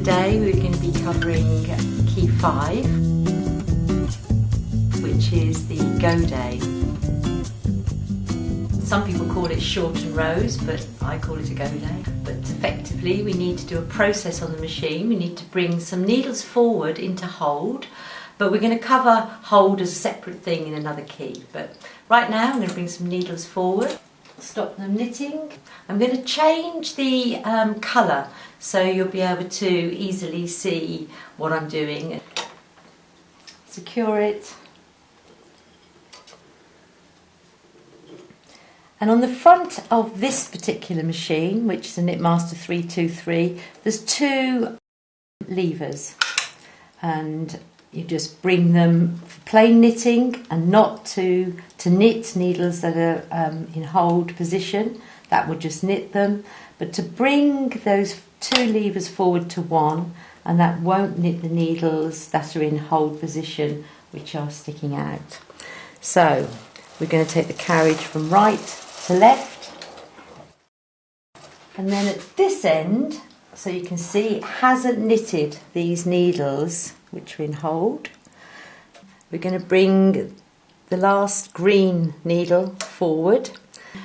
Today we're going to be covering key 5, which is the go day. Some people call it shorten rows, but I call it a go day. But effectively we need to do a process on the machine. We need to bring some needles forward into hold, but we're going to cover hold as a separate thing in another key. But right now I'm going to bring some needles forward, stop them knitting. I'm going to change the colour so you'll be able to easily see what I'm doing. Secure it. And on the front of this particular machine, which is a Knitmaster 323, there's 2 levers, and you just bring them for plain knitting and not to knit needles that are in hold position. That would just knit them, but to bring those 2 levers forward to 1, and that won't knit the needles that are in hold position, which are sticking out. So we're going to take the carriage from right to left, and then at this end, so you can see it hasn't knitted these needles which are in hold, we're going to bring the last green needle forward.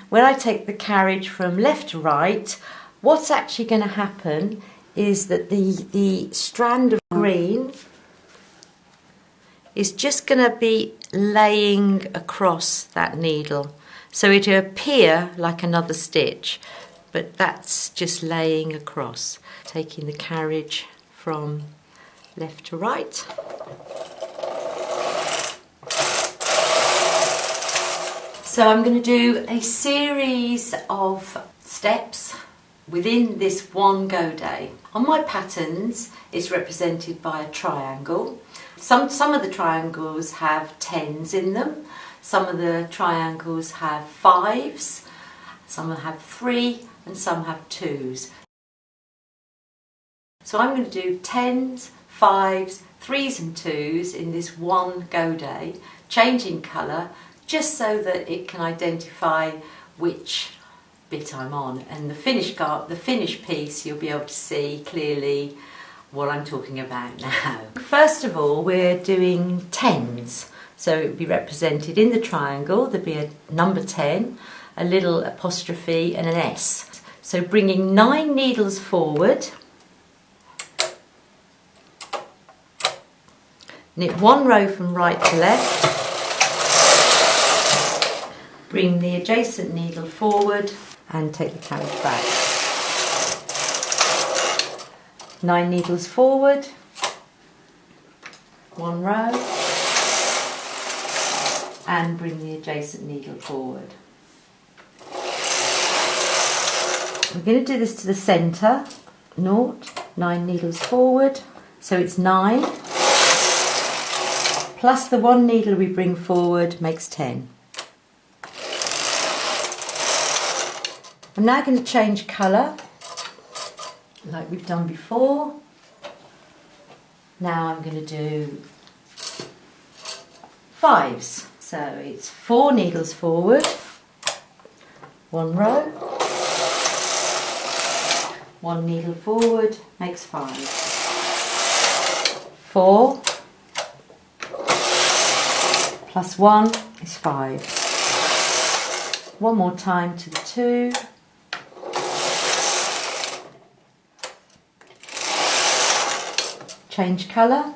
When I take the carriage from left to right, what's actually going to happen is that the strand of green is just going to be laying across that needle. So it'll appear like another stitch, but that's just laying across. Taking the carriage from left to right. So I'm going to do a series of steps within this one go day. On my patterns, it's represented by a triangle. Some of the triangles have 10s in them. Some of the triangles have 5s, some have 3, and some have 2s. So I'm going to do 10s, 5s, 3s and 2s in this one go day, changing colour just so that it can identify which bit I'm on. And the finished piece, you'll be able to see clearly what I'm talking about now. First of all, we're doing 10s. So it would be represented in the triangle. There'd be a number 10, a little apostrophe and an S. So bringing 9 needles forward, knit 1 row from right to left, bring the adjacent needle forward and take the carriage back. 9 needles forward, 1 row, and bring the adjacent needle forward. We're going to do this to the centre, 0, 9 needles forward, so it's 9, plus the 1 needle we bring forward makes 10. I'm now going to change colour, like we've done before. Now I'm going to do 5s. So it's 4 needles forward, 1 row, 1 needle forward makes 5. 4 plus 1 is 5. One more time to the 2. Change colour.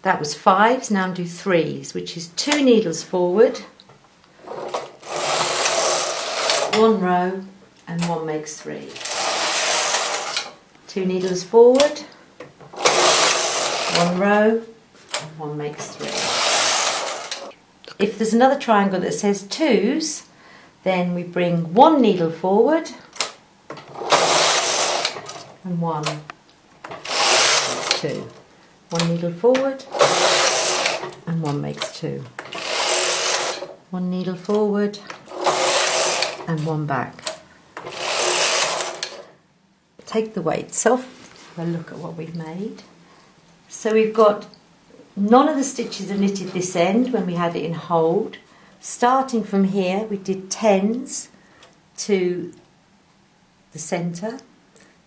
That was 5s, now I'm doing 3s, which is 2 needles forward, 1 row, and 1 makes 3. 2 needles forward, 1 row, and 1 makes 3. If there's another triangle that says 2s, then we bring 1 needle forward, and 1, that's 2. 1 needle forward, and 1 makes 2. 1 needle forward, and 1 back. Take the weights off, have a look at what we've made. So we've got, none of the stitches are knitted this end when we had it in hold. Starting from here, we did 10s to the centre,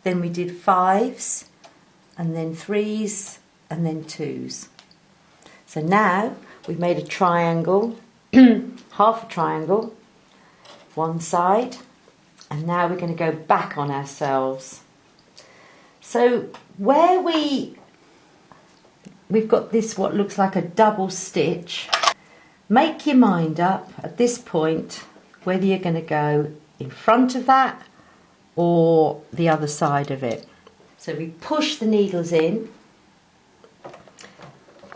then we did 5s, and then 3s, and then 2s. So now we've made a triangle, half a triangle, one side, and now we're going to go back on ourselves. So where we've got this what looks like a double stitch, make your mind up at this point whether you're going to go in front of that or the other side of it. So we push the needles in,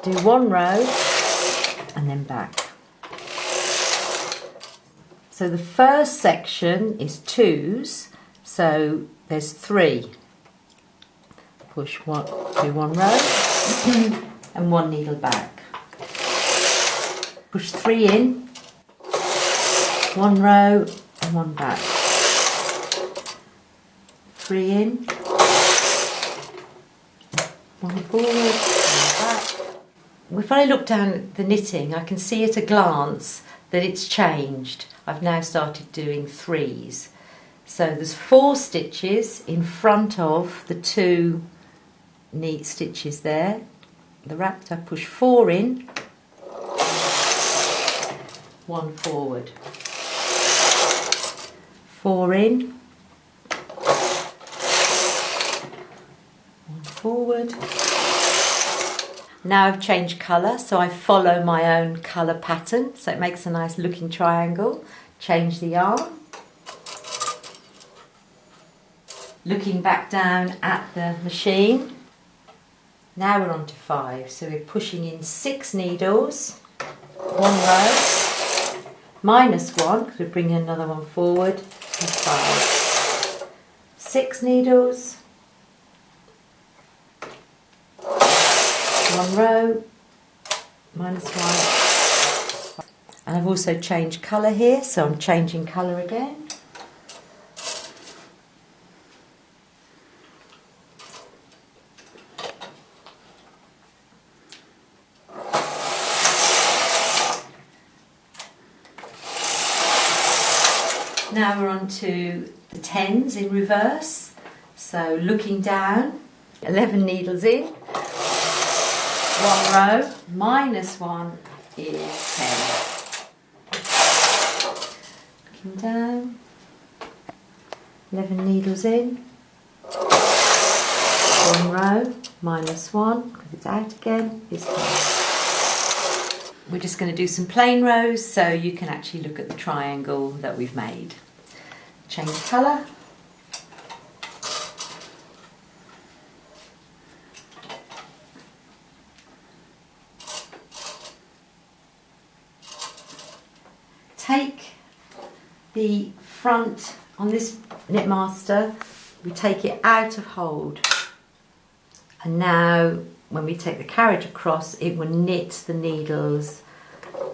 do one row and then back. So the first section is 2s, so there's 3. Push one, do one row and one needle back. Push 3 in, one row and one back. 3 in, one forward, one back. If I look down at the knitting, I can see at a glance that it's changed. I've now started doing 3s. So there's 4 stitches in front of the 2 neat stitches there. The wrapped, I push 4 in, 1 forward. 4 in, 1 forward. Now I've changed colour, so I follow my own colour pattern, so it makes a nice looking triangle. Change the yarn. Looking back down at the machine. Now we're on to 5, so we're pushing in 6 needles, 1 row, minus 1, because we're bringing another one forward, and 5. 6 needles, 1 row, minus 1, and I've also changed colour here, so I'm changing colour again. Now we're on to the 10s in reverse, so looking down, 11 needles in, 1 row, minus 1 is 10. Looking down, 11 needles in, 1 row, minus 1, because it's out again, is 10. We're just going to do some plain rows so you can actually look at the triangle that we've made. Change colour. Take the front on this Knitmaster, we take it out of hold, and now when we take the carriage across it will knit the needles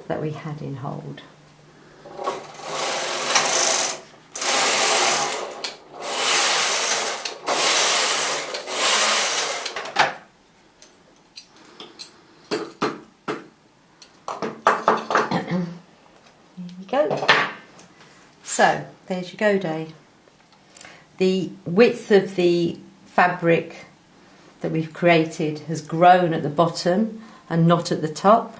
that we had in hold. Go. So there's your go day. The width of the fabric that we've created has grown at the bottom and not at the top.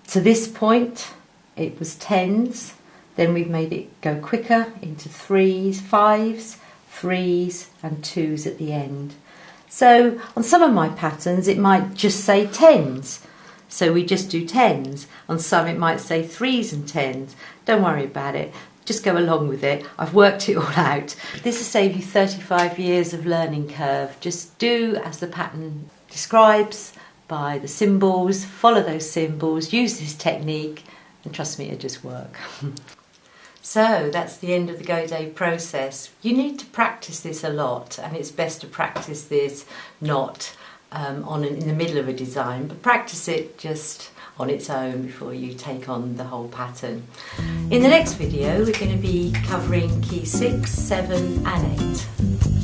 To this point it was 10s, then we've made it go quicker into 3s, 5s, 3s and 2s at the end. So on some of my patterns it might just say 10s. So we just do 10s. On some it might say 3s and 10s. Don't worry about it. Just go along with it. I've worked it all out. This will save you 35 years of learning curve. Just do as the pattern describes by the symbols, follow those symbols, use this technique, and trust me, it'll just work. So that's the end of the Go Day process. You need to practice this a lot, and it's best to practice this not in the middle of a design, but practice it just on its own before you take on the whole pattern. In the next video we're going to be covering key 6, 7 and 8.